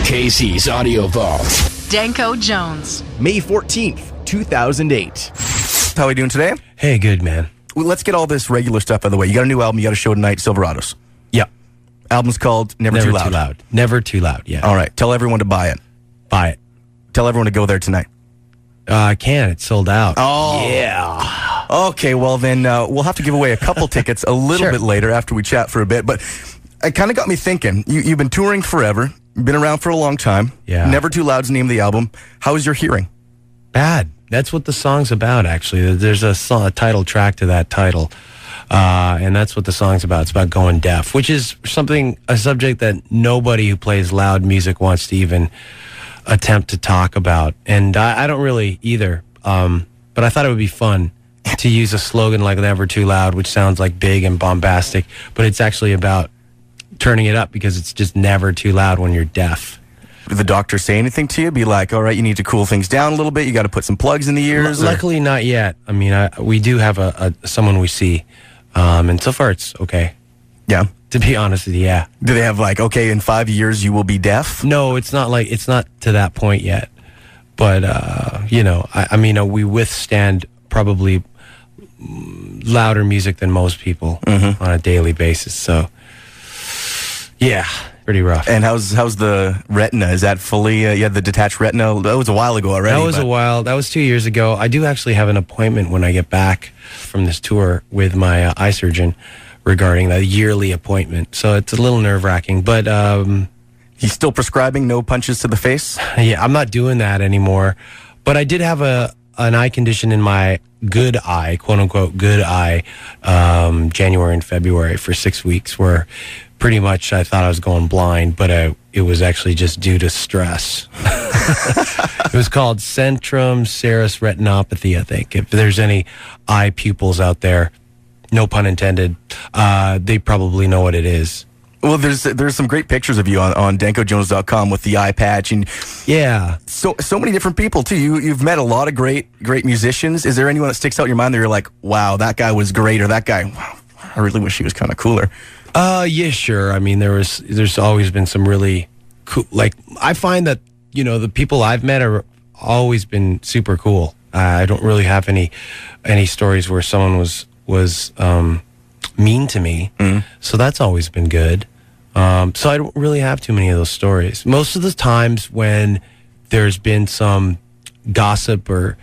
KC's Audio Vault. Danko Jones. May 14th, 2008. How are we doing today? Hey, good, man. Well, let's get all this regular stuff out of the way. You got a new album, you got a show tonight, Silverados. Yeah. Album's called Never Too Loud. Never Too Loud, yeah. All right. Tell everyone to buy it. Buy it. Tell everyone to go there tonight. I can't. It's sold out. Oh. Yeah. Okay, well then we'll have to give away a couple tickets a little bit later after we chat for a bit. But it kind of got me thinking. You've been touring forever. You've been around for a long time. Yeah. Never Too Loud's the name of the album. How is your hearing? Bad. That's what the song's about, actually. There's a title track to that title. And that's what the song's about. It's about going deaf, which is a subject that nobody who plays loud music wants to even attempt to talk about. And I don't really either. But I thought it would be fun to use a slogan like Never Too Loud, which sounds like big and bombastic, but it's actually about turning it up because it's just never too loud when you're deaf. Did the doctor say anything to you? Be like, all right, you need to cool things down a little bit. You got to put some plugs in the ears? Luckily, not yet. I mean, we do have someone we see, and so far it's okay. Yeah. To be honest with you, yeah. Do they have like, okay, in 5 years you will be deaf? No, it's not to that point yet. But, I mean, we withstand probably louder music than most people on a daily basis. So, yeah, pretty rough. And how's the retina? Is that fully, you had the detached retina? That was a while ago already. That was 2 years ago. I do actually have an appointment when I get back from this tour with my eye surgeon regarding that yearly appointment. So it's a little nerve-wracking, but... He's still prescribing no punches to the face? Yeah, I'm not doing that anymore. But I did have an eye condition in my good eye, quote-unquote good eye, January and February for 6 weeks, where pretty much I thought I was going blind, but it was actually just due to stress. It was called centrum serous retinopathy, I think. If there's any eye pupils out there, no pun intended, they probably know what it is. Well, there's some great pictures of you on dankojones.com with the eye patch, and yeah, so many different people too. You've met a lot of great musicians. Is there anyone that sticks out in your mind that you're like, wow, that guy was great, or that guy, wow, I really wish he was kind of cooler? Yeah, sure. I mean, there's always been some really cool. Like, I find that the people I've met are always been super cool. I don't really have any stories where someone was mean to me. So that's always been good. So I don't really have too many of those stories. Most of the times when there's been some gossip or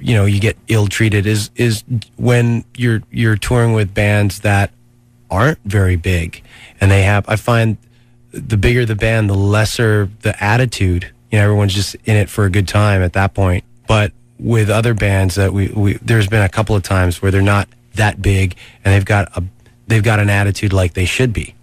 you get ill-treated is when you're touring with bands that aren't very big, and I find the bigger the band, the lesser the attitude. Everyone's just in it for a good time at that point. But with other bands that there's been a couple of times where they're not that big, and they've got an attitude like they should be.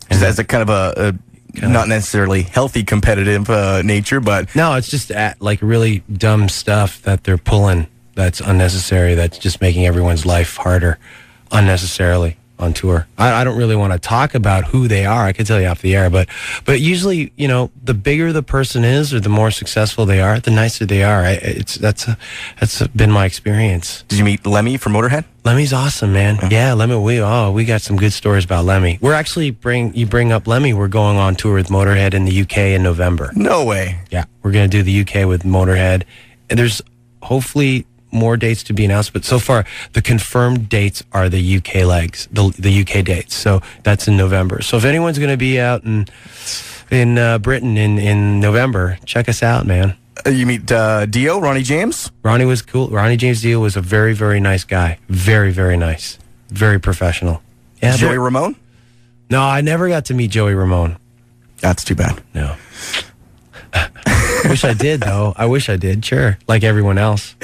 And that's a kind of a not necessarily healthy competitive nature, but no, it's just like really dumb stuff that they're pulling that's unnecessary. That's just making everyone's life harder unnecessarily on tour. I don't really want to talk about who they are. I can tell you off the air, but usually, the bigger the person is or the more successful they are, the nicer they are. That's been my experience. Did you meet Lemmy from Motorhead? Lemmy's awesome, man. Yeah, Lemmy. We got some good stories about Lemmy. We're actually you bring up Lemmy. We're going on tour with Motorhead in the UK in November. No way. Yeah, we're going to do the UK with Motorhead, and there's hopefully more dates to be announced, but so far the confirmed dates are the UK legs, the UK dates. So that's in November. So if anyone's going to be out in Britain in November, check us out, man. You meet Dio, Ronnie James? Ronnie was cool. Ronnie James Dio was a very, very nice guy. Very, very nice. Very professional. Yeah, Joey Ramone? No, I never got to meet Joey Ramone. That's too bad. No. Wish I did, though. I wish I did, sure. Like everyone else.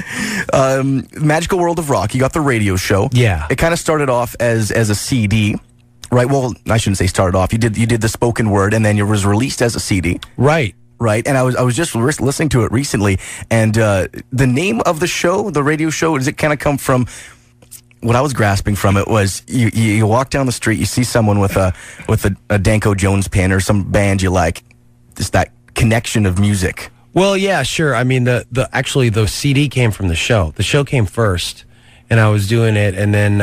Magical World of Rock, you got the radio show. Yeah. It kind of started off as a CD, right? Well, I shouldn't say started off. You did the spoken word, and then it was released as a CD. Right. Right, and I was just listening to it recently, and the name of the show, the radio show, does it kind of come from... What I was grasping from it was you walk down the street, you see someone with a Danko Jones pin or some band you like, just that connection of music. Well, yeah, sure. I mean, actually the CD came from the show. The show came first, and I was doing it. And then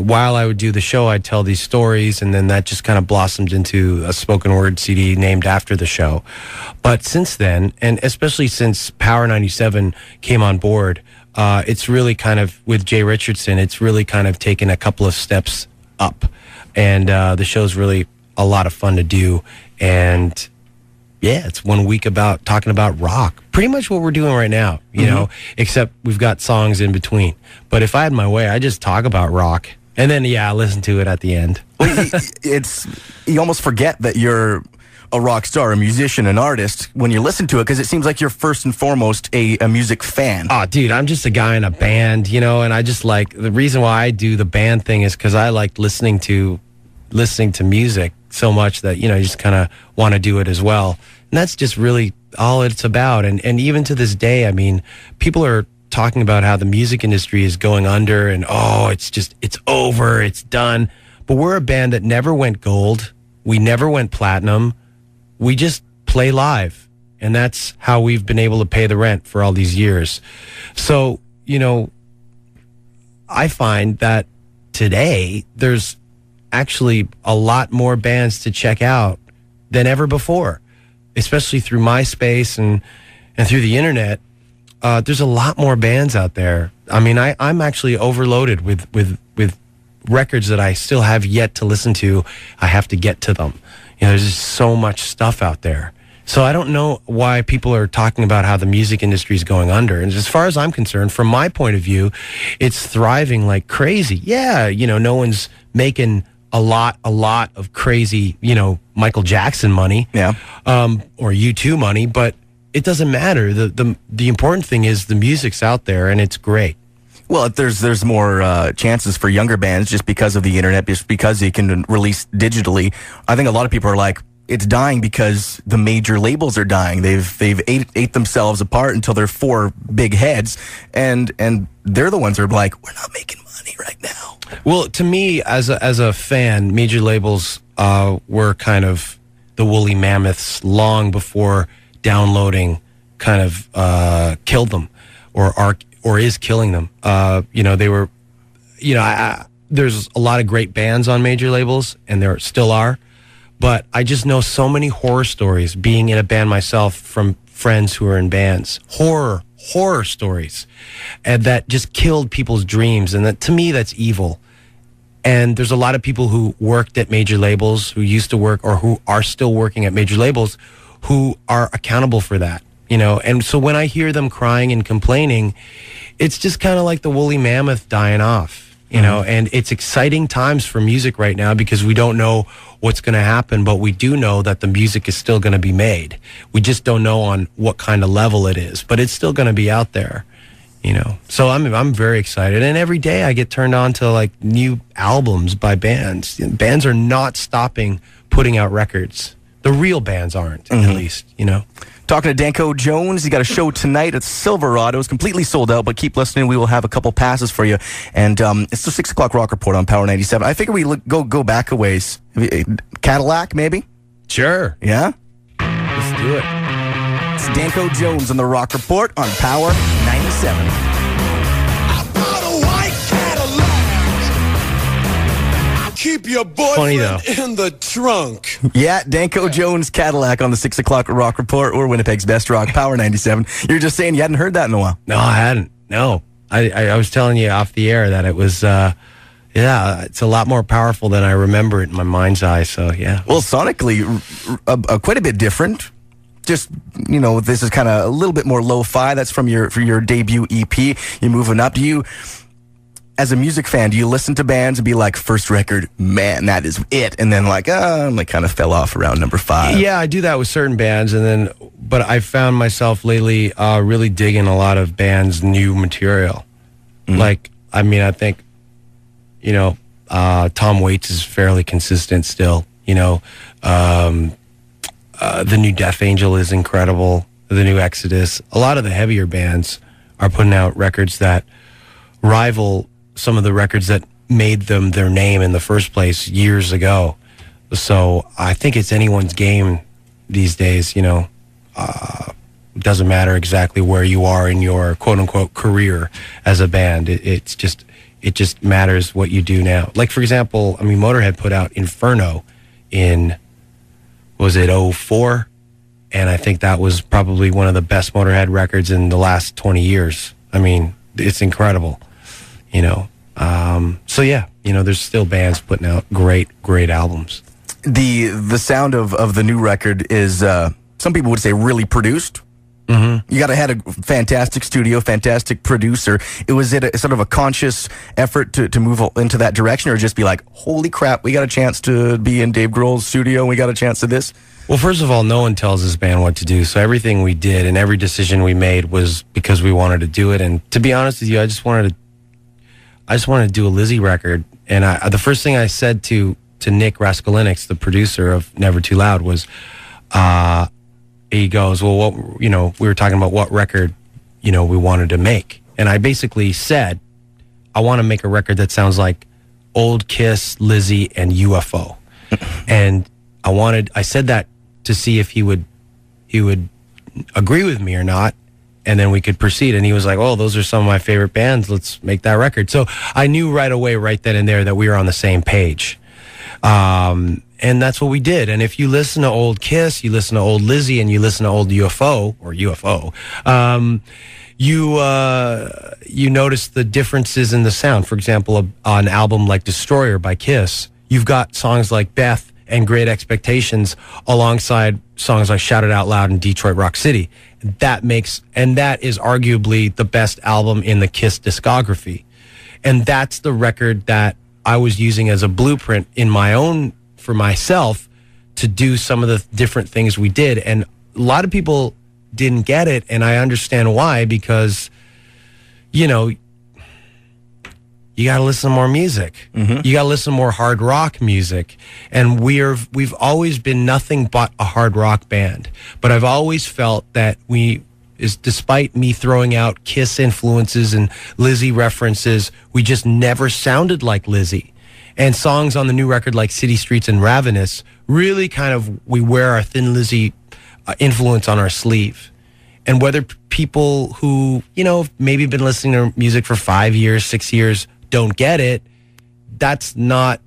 while I would do the show, I'd tell these stories, and then that just kind of blossomed into a spoken word CD named after the show. But since then, and especially since Power 97 came on board, it's really kind of, with Jay Richardson, it's really kind of taken a couple of steps up. And the show's really a lot of fun to do. And yeah, it's 1 week about talking about rock. Pretty much what we're doing right now, you know, except we've got songs in between. But if I had my way, I just talk about rock. And then, yeah, I listen to it at the end. Well, you almost forget that you're a rock star, a musician, an artist when you listen to it, because it seems like you're first and foremost a music fan. Oh, dude, I'm just a guy in a band, you know, and I just like, the reason why I do the band thing is because I like listening to music so much that, you know, you just kind of want to do it as well. And that's just really all it's about. And even to this day, I mean, people are talking about how the music industry is going under and, oh, it's over, it's done. But we're a band that never went gold. We never went platinum. We just play live. And that's how we've been able to pay the rent for all these years. So, you know, I find that today there's actually a lot more bands to check out than ever before, especially through MySpace and through the internet. There's a lot more bands out there. I mean, I'm actually overloaded with records that I still have yet to listen to. I have to get to them. You know, there's just so much stuff out there. So I don't know why people are talking about how the music industry is going under. And as far as I'm concerned, from my point of view, it's thriving like crazy. Yeah, you know, no one's making a lot of crazy, you know, Michael Jackson money, or U2 money, but it doesn't matter. The important thing is the music's out there and it's great. Well, there's more chances for younger bands just because of the internet, just because they can release digitally. I think a lot of people are like, it's dying because the major labels are dying. They've ate themselves apart until they're four big heads, and they're the ones that are like, we're not making money right now. Well, to me, as a fan, major labels were kind of the woolly mammoths long before downloading kind of killed them, or is killing them. You know, they were, you know, there's a lot of great bands on major labels, and there still are. But I just know so many horror stories, being in a band myself, from friends who are in bands. Horror stories, and that just killed people's dreams. And that, to me, that's evil. And there's a lot of people who worked at major labels, who used to work or who are still working at major labels, who are accountable for that, you know. And so when I hear them crying and complaining, it's just kind of like the woolly mammoth dying off, you know. And it's exciting times for music right now because we don't know what's going to happen, but we do know that the music is still going to be made. We just don't know on what kind of level it is, but it's still going to be out there, you know. So I'm very excited, and every day I get turned on to like new albums by bands. Bands are not stopping putting out records. The real bands aren't, at least, you know. Talking to Danko Jones. He got a show tonight at Silverado. It's completely sold out, but keep listening. We will have a couple passes for you. And it's the 6 o'clock Rock Report on Power 97. I figure we go back a ways. Cadillac, maybe? Sure. Yeah? Let's do it. It's Danko Jones on the Rock Report on Power 97. Keep your boyfriend in the trunk. Yeah, Danko Jones Cadillac on the 6 o'clock Rock Report, or Winnipeg's best rock, Power 97. You're just saying you hadn't heard that in a while. No, I hadn't. No. I was telling you off the air that it was, it's a lot more powerful than I remember it in my mind's eye, so yeah. Well, sonically, quite a bit different. Just, you know, this is kind of a little bit more lo-fi. That's from your debut EP. You're moving up. Do you... As a music fan, do you listen to bands and be like, first record, man, that is it, and then like kind of fell off around number 5? Yeah, I do that with certain bands, but I found myself lately really digging a lot of bands' new material. Like, I mean, I think, you know, Tom Waits is fairly consistent still. You know, the new Death Angel is incredible. The new Exodus. A lot of the heavier bands are putting out records that rival some of the records that made them their name in the first place years ago. So I think it's anyone's game these days, you know. It doesn't matter exactly where you are in your quote-unquote career as a band. It's just, It just matters what you do now. Like, for example, I mean, Motorhead put out Inferno in, was it 04? And I think that was probably one of the best Motorhead records in the last 20 years. I mean, it's incredible, you know. So yeah, you know, there's still bands putting out great albums. The sound of the new record is, some people would say, really produced. Mm-hmm. You got to had a fantastic studio, fantastic producer. Was it a sort of a conscious effort to move into that direction, or just be like, holy crap, we got a chance to be in Dave Grohl's studio, and we got a chance to this? Well, first of all, no one tells this band what to do. So everything we did and every decision we made was because we wanted to do it. And to be honest with you, I just wanted to do a Lizzie record. And the first thing I said to Nick Raskulinecz, the producer of Never Too Loud, was, he goes, well, what, you know, we were talking about what record, you know, we wanted to make. And I basically said, I want to make a record that sounds like old Kiss, Lizzie, and UFO. And I said that to see if he would agree with me or not, and then we could proceed. And he was like, oh, those are some of my favorite bands. Let's make that record. So I knew right away, right then and there, that we were on the same page. And that's what we did. And if you listen to old Kiss, you listen to old Lizzie, and you listen to old UFO, you notice the differences in the sound. For example, on an album like Destroyer by Kiss, you've got songs like Beth and Great Expectations alongside songs like Shout It Out Loud and Detroit Rock City. That is arguably the best album in the Kiss discography. And that's the record that I was using as a blueprint for myself to do some of the different things we did. And a lot of people didn't get it, and I understand why, because, you know, you got to listen to more music. Mm-hmm. You got to listen to more hard rock music. And we've always been nothing but a hard rock band. But I've always felt that despite me throwing out Kiss influences and Lizzie references, we just never sounded like Lizzie. And songs on the new record like City Streets and Ravenous really we wear our Thin Lizzy influence on our sleeve. And whether people who, you know, maybe been listening to music for 5 years, 6 years, don't get it, that's not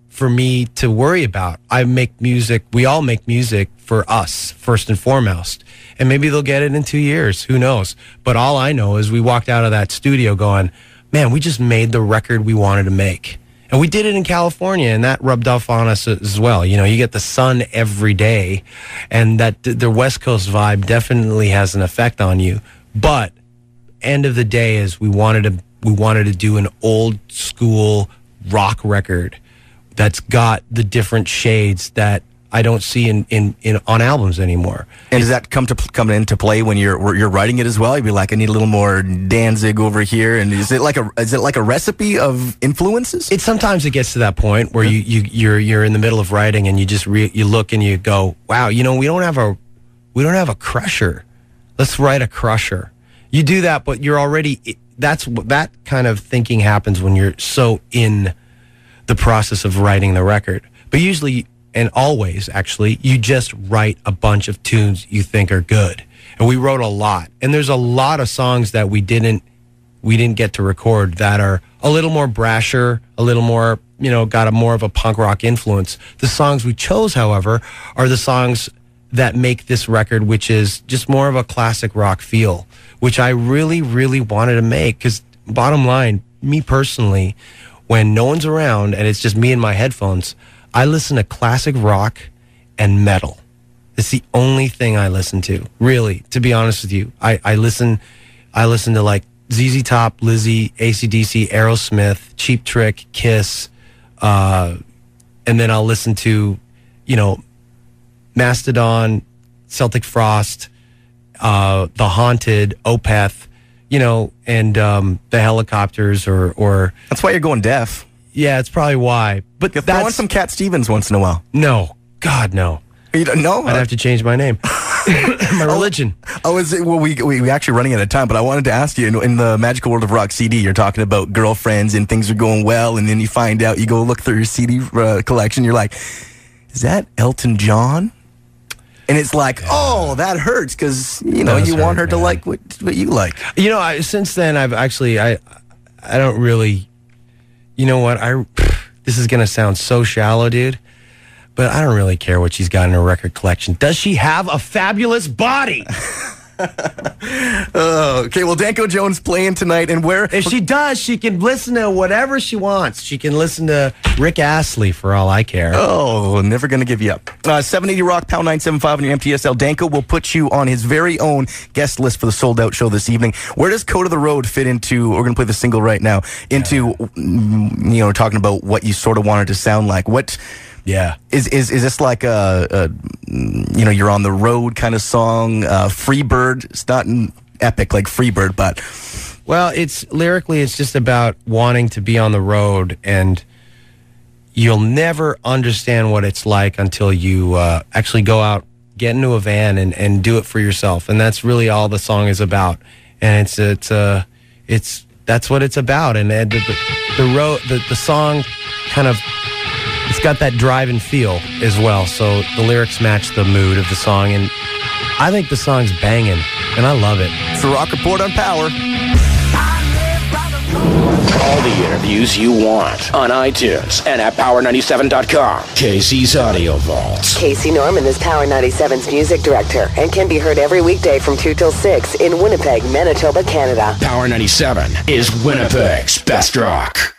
for me to worry about. I make music, we all make music for us, first and foremost. And maybe they'll get it in 2 years, who knows? But all I know is we walked out of that studio going, man, we just made the record we wanted to make. And we did it in California, and that rubbed off on us as well. You know, you get the sun every day, and that the West Coast vibe definitely has an effect on you. But end of the day is we wanted to do an old school rock record that's got the different shades that I don't see in on albums anymore. And does that come into play when you're writing it as well? You'd be like, I need a little more Danzig over here, and is it like a recipe of influences? Sometimes it gets to that point where you're in the middle of writing, and you just you look and you go, wow, you know, we don't have a Crusher. Let's write a Crusher. You do that, but you're already that kind of thinking happens when you're so in the process of writing the record. But usually, and always, actually, you just write a bunch of tunes you think are good. And we wrote a lot. And there's a lot of songs that we didn't get to record that are a little more brasher, a little more, you know, got more of a punk rock influence. The songs we chose, however, are the songs that make this record, which is just more of a classic rock feel, which I really, really wanted to make. Because bottom line, me personally, when no one's around and it's just me and my headphones, I listen to classic rock and metal. It's the only thing I listen to, really, to be honest with you. I listen to like ZZ Top, Lizzie, AC/DC, Aerosmith, Cheap Trick, Kiss, and then I'll listen to, you know, Mastodon, Celtic Frost, The Haunted, Opeth, you know, and the Helicopters or... That's why you're going deaf. Yeah, it's probably why. But you throw on some Cat Stevens once in a while. No. God, no. You don't know? I'd have to change my name. My religion. We actually running out of time, but I wanted to ask you, in the Magical World of Rock CD, you're talking about girlfriends and things are going well, and then you find out, you go look through your CD collection, you're like, is that Elton John? And it's like, oh, that hurts, because, you know, want her to like what you like. You know, since then, I've actually, I don't really you know what? This is going to sound so shallow, dude, but I don't really care what she's got in her record collection. Does she have a fabulous body? Okay, well, Danko Jones playing tonight, and where... If she does, she can listen to whatever she wants. She can listen to Rick Astley for all I care. Oh, never going to give you up. 780 Rock, pound 975 on your MTSL. Danko will put you on his very own guest list for the Sold Out show this evening. Where does Code of the Road fit into, we're going to play the single right now, into, talking about what you sort of wanted to sound like? What... Yeah. Is this like a you're on the road kind of song? Freebird. It's not an epic like Freebird, but... Well, lyrically, it's just about wanting to be on the road, and you'll never understand what it's like until you actually go out, get into a van, and do it for yourself. And that's really all the song is about. And that's what it's about. And the song kind of... It's got that drive and feel as well, so the lyrics match the mood of the song, and I think the song's banging, and I love it. It's the Rock Report on Power. All the interviews you want on iTunes and at power97.com. Casey's Audio Vault. Casey Norman is Power 97's music director and can be heard every weekday from 2 till 6 in Winnipeg, Manitoba, Canada. Power 97 is Winnipeg's best rock.